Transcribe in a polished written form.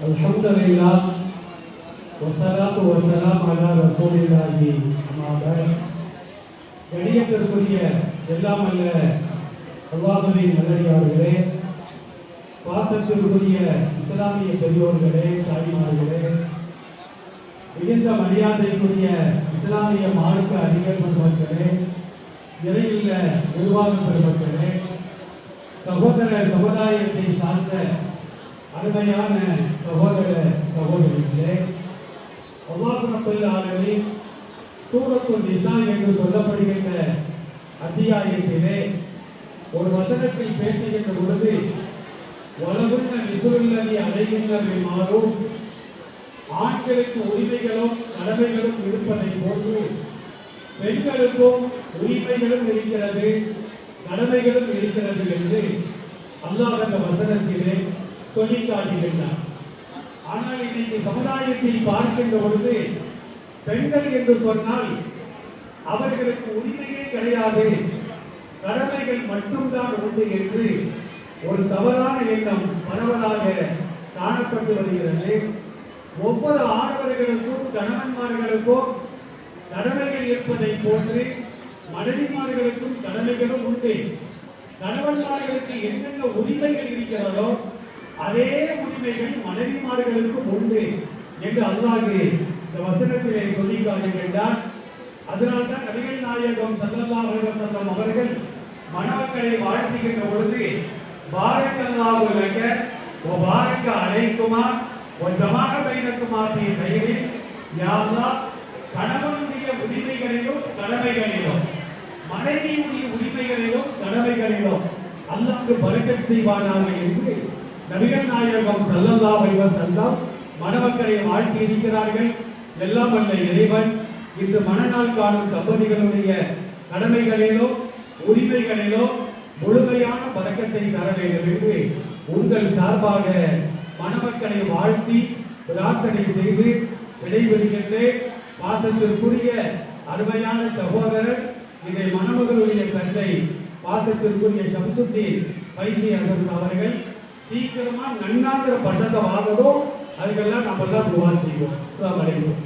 அல்ஹம்துலில்லாஹ் வஸ்ஸலாத்து வஸ்ஸலாம் அலா ரசூலில்லாஹி அம்மா பஅத். கணியத்திற்குரிய எல்லாம் அல்ல அல்லாஹ்வின் நல்லடியார்களே, பாசத்திற்குரிய இஸ்லாமிய பெரியோர்களே, தாய்மார்களே, மிகுந்த மரியாதைக்குரிய இஸ்லாமிய மார்க்க அறிஞர் பெருமக்களே, இறையில்ல நிர்வாக பெருமக்களே, சகோதர சமுதாயத்தை சார்ந்த அருமையான சகோதர சகோதரிகளே, அல்லாஹ் ரப்பல் ஆலமீன் சூரத்துன் நிசா என்று சொல்லப்படுகின்ற அத்தியாயத்திலே ஒரு வசனத்தில் பேசுகின்ற பொழுது வலகுன்ன மிசுல்லதி அலைகின்ற மாறும், ஆண்களுக்கு உரிமைகளும் கடமைகளும் இருப்பதை போன்று பெண்களுக்கும் உரிமைகளும் இருக்கிறது, கடமைகளும் இருக்கிறது என்று அல்லாஹ் அந்த வசனத்திலே சொல்லி காட்டுகின்றார். ஆனால் இன்னைக்கு சமுதாயத்தில் பார்க்கின்ற பொழுது பெண்கள் என்று சொன்னால் அவர்களுக்கு உரிமையே கிடையாது, கடமைகள் மட்டும்தான் உண்டு என்று ஒரு தவறான எண்ணம் பரவலாக காணப்பட்டு வருகிறது. ஒவ்வொரு ஆடவர்களுக்கும் கணவன்மார்களுக்கும் கடமைகள் இருப்பதை போன்று மனைவிமார்களுக்கும் கடமைகளும் உண்டு. கணவன்மார்களுக்கு என்னென்ன உரிமைகள் இருக்கிறதோ அதே உரிமைகள் மனைவிமார்களுக்கும் உண்டு என்று அல்லாஹ் இந்த வசனத்திலே சொல்லி காட்டுகின்றார். அதனால்தான் நபிகள் நாயகம் ஸல்லல்லாஹு அலைஹி வஸல்லம் அவர்கள் மணமக்களை வாழ்த்துகின்ற பொழுது பாரக்கல்லாஹு லக வ பாரக்க அலைக்குமா வ ஜமாஅ பைனக்குமா ஃபீ கைரின், யா அல்லாஹ் கணவனுடைய உரிமைகளிலும் கடமைகளிலும் மனைவியுடைய உரிமைகளிலும் கடமைகளிலும் அல்லாஹ் பரக்கத் செய்வானாக என்று நபிகள் நாயகம் ஸல்லல்லாஹு அலைஹி வஸல்லம் மணமக்களை வாழ்த்தி இருக்கிறார்கள். எல்லாம் வல்ல இறைவன் இந்த மணநாள் காணும் தம்பதிகளுடைய கடமைகளிலோ உரிமைகளிலோ முழுமையான பரக்கத்தை தர வேண்டும் என்று உங்கள் சார்பாக மணமக்களை வாழ்த்தி பிரார்த்தனை செய்து விடைபெறுகின்றேன். பாசத்திற்குரிய அருமையான சகோதரர் இதை மணமகளுடைய தந்தை பாசத்திற்குரிய ஷம்சுத்தீன் பைசி அவர்கள் சீக்கிரமா நன்னாந்திர பட்டத்தை வாங்கணும். அதுக்கெல்லாம் நம்ம தான் துவா செய்வோம். அஸ்ஸலாமு அலைக்கும்.